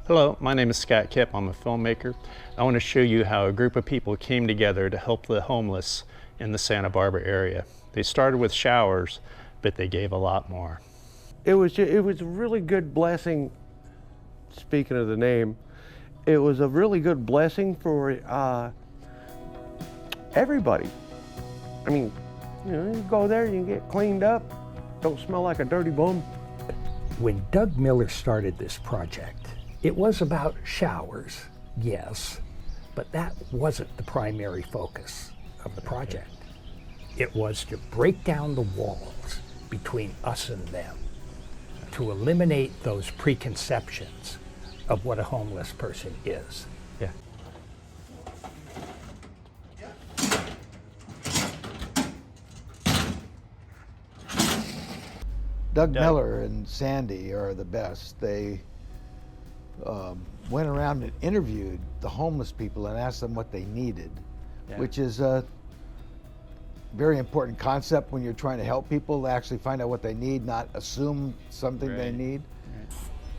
Hello, my name is Kipp. I'm a filmmaker. I want to show you how a group of people came together to help the homeless in the Santa Barbara area. They started with showers, but they gave a lot more. It was a really good blessing. Speaking of the name, it was a really good blessing for everybody. I mean, you go there, you can get cleaned up, don't smell like a dirty bum. When Doug Miller started this project, it was about showers, yes, but that wasn't the primary focus of the project. It was to break down the walls between us and them, to eliminate those preconceptions of what a homeless person is. Yeah. Doug Miller and Sandy are the best. They went around and interviewed the homeless people and asked them what they needed, which is a very important concept when you're trying to help people, to actually find out what they need, not assume something they need.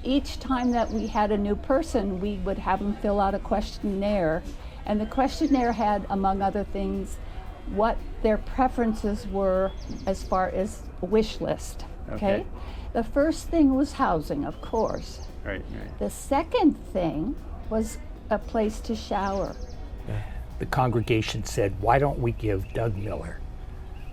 Each time that we had a new person, we would have them fill out a questionnaire, and the questionnaire had, among other things, what their preferences were as far as a wish list. Okay? The first thing was housing, of course. Right. The second thing was a place to shower. The congregation said, why don't we give Doug Miller,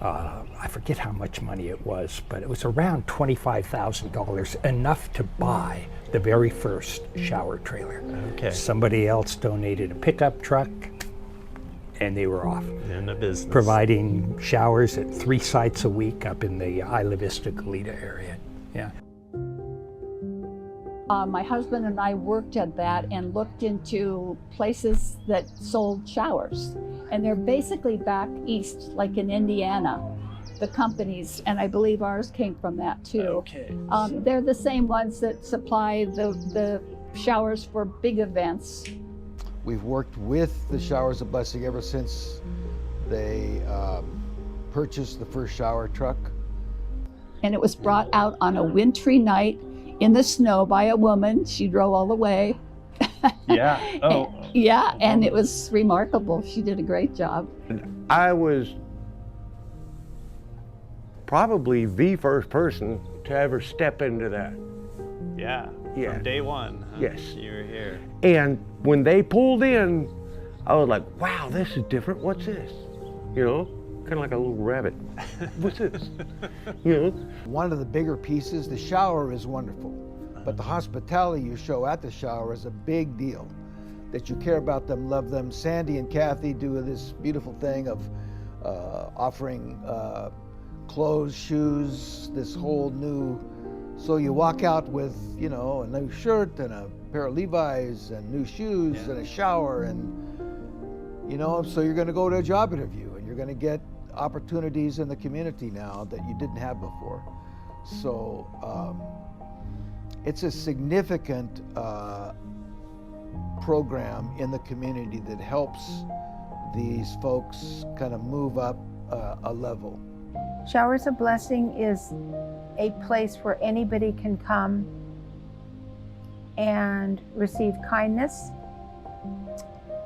I forget how much money it was, but it was around $25,000, enough to buy the very first shower trailer. Okay. Somebody else donated a pickup truck, and they were off. In the business. Providing showers at 3 sites a week up in the Isla Vista, Goleta area. Yeah. My husband and I worked at that and looked into places that sold showers. And they're basically back east, like in Indiana, the companies, and I believe ours came from that too. Okay. They're the same ones that supply the showers for big events. We've worked with the Showers of Blessing ever since they purchased the first shower truck. And it was brought out on a wintry night in the snow by a woman. She drove all the way. Yeah. Oh. Yeah, and it was remarkable. She did a great job. I was probably the first person to ever step into that. Yeah. Yeah. From day one. Huh? Yes. You were here. And when they pulled in, I was like, wow, this is different. What's this? Kind of like a little rabbit. What's this? One of the bigger pieces, the shower is wonderful, but the hospitality you show at the shower is a big deal. That you care about them, love them. Sandy and Kathy do this beautiful thing of offering clothes, shoes, this whole new, so you walk out with, a new shirt and a pair of Levi's and new shoes and a shower and, so you're gonna go to a job interview and you're gonna get opportunities in the community now that you didn't have before. So it's a significant program in the community that helps these folks kind of move up a level. Showers of Blessing is a place where anybody can come and receive kindness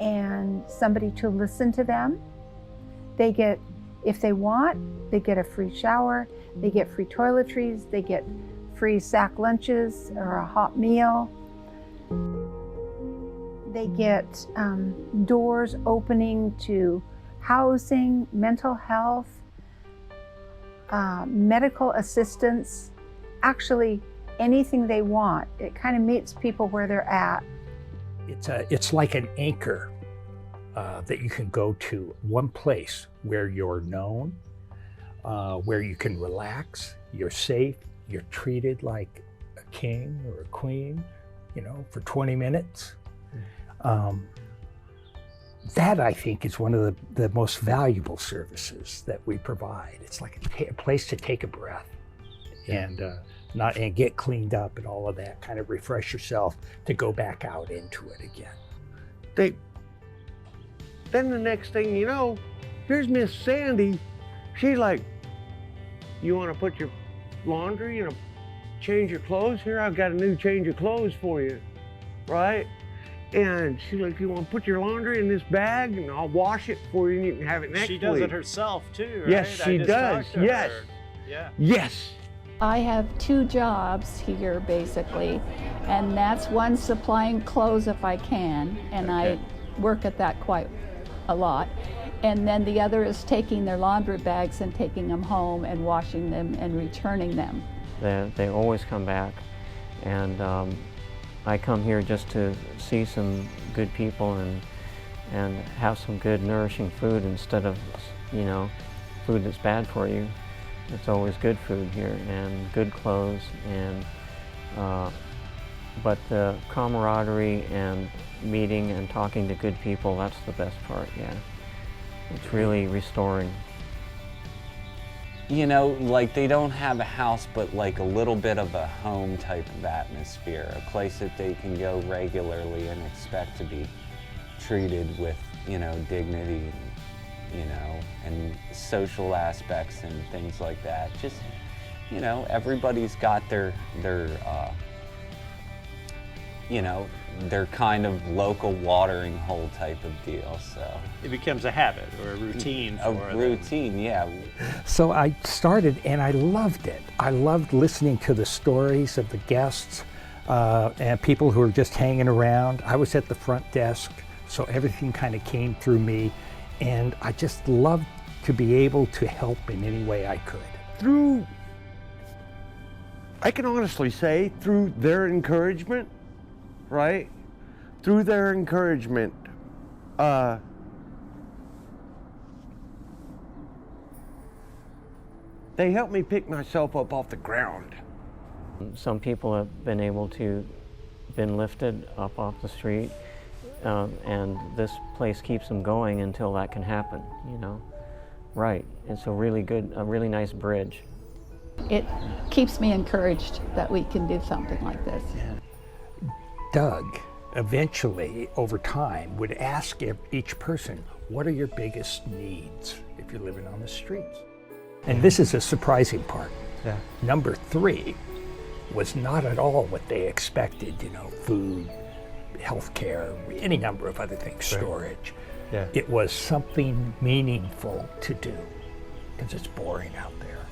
and somebody to listen to them. They get, if they want, they get a free shower, they get free toiletries, they get free sack lunches or a hot meal. They get doors opening to housing, mental health, medical assistance, actually anything they want. It kind of meets people where they're at. It's like an anchor that you can go to, one place where you're known, where you can relax, you're safe, you're treated like a king or a queen, for 20 minutes. That, I think, is one of the most valuable services that we provide. It's like a place to take a breath and get cleaned up and all of that, kind of refresh yourself to go back out into it again. Then the next thing you know, here's Miss Sandy. She's like, you want to put your laundry, change your clothes? Here, I've got a new change of clothes for you. right? And she's like, you want to put your laundry in this bag and I'll wash it for you and you can have it next week. She does it herself too, right? Yes, she does. Yes. Yeah. Yes. I have 2 jobs here basically, and that's one supplying clothes if I can, and Okay. I work at that quite a lot. And then the other is taking their laundry bags and taking them home and washing them and returning them. They always come back, and I come here just to see some good people and have some good nourishing food instead of, you know, food that's bad for you. It's always good food here and good clothes, and but the camaraderie and meeting and talking to good people, that's the best part, yeah. It's really restoring. You know, like they don't have a house, but like a little bit of a home type of atmosphere, a place that they can go regularly and expect to be treated with, you know, dignity, you know, and social aspects and things like that. Just, you know, everybody's got their you know, their kind of local watering hole type of deal, so. It becomes a habit or a routine A for them. routine, yeah. So I started and I loved it. I loved listening to the stories of the guests and people who were just hanging around. I was at the front desk, so everything kind of came through me, and I just loved to be able to help in any way I could. I can honestly say, through their encouragement, right? Through their encouragement, they helped me pick myself up off the ground. Some people have been able to been lifted up off the street, and this place keeps them going until that can happen, you know. Right, it's a really nice bridge. It keeps me encouraged that we can do something like this. Doug eventually, over time, would ask each person, what are your biggest needs if you're living on the streets? And this is a surprising part. Yeah. Number 3 was not at all what they expected, you know, food, healthcare, any number of other things, storage. Yeah. It was something meaningful to do, because it's boring out there.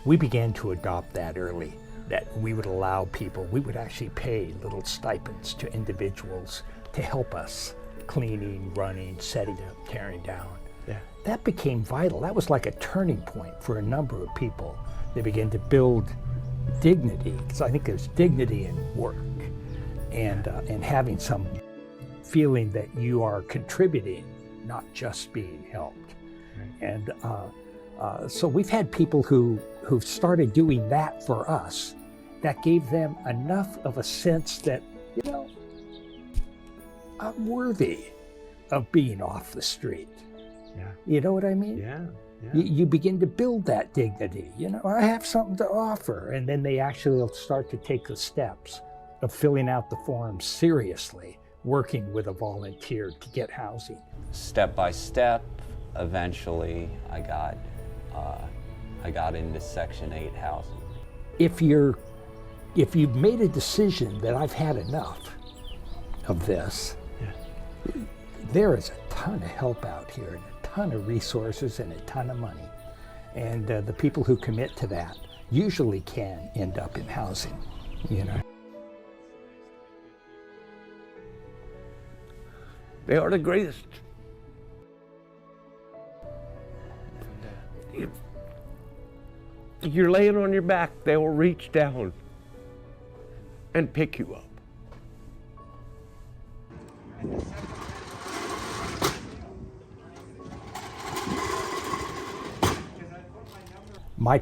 We began to adopt that early, that we would allow people, we would actually pay little stipends to individuals to help us, cleaning, running, setting up, tearing down. Yeah. That became vital. That was like a turning point for a number of people. They began to build dignity, because I think there's dignity in work, and having some feeling that you are contributing, not just being helped. Right. And so we've had people who've started doing that for us, that gave them enough of a sense that, you know, I'm worthy of being off the street. Yeah. You know what I mean? Yeah. Yeah. You begin to build that dignity. You know, I have something to offer. And then they actually will start to take the steps of filling out the forms seriously, working with a volunteer to get housing. Step by step, eventually I got into Section 8 housing. If you've made a decision that I've had enough of this, there is a ton of help out here, and a ton of resources, and a ton of money. And the people who commit to that usually can end up in housing, you know. They are the greatest. If you're laying on your back, they will reach down and pick you up. My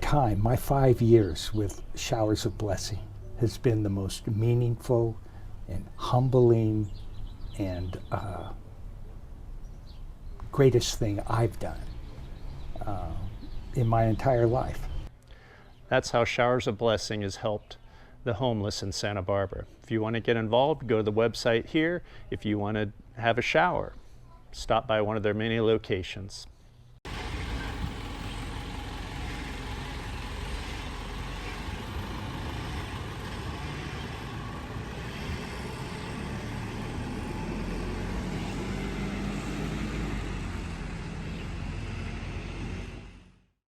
5 years with Showers of Blessing has been the most meaningful and humbling and greatest thing I've done in my entire life. That's how Showers of Blessing has helped the homeless in Santa Barbara. If you want to get involved, go to the website here. If you want to have a shower, stop by one of their many locations.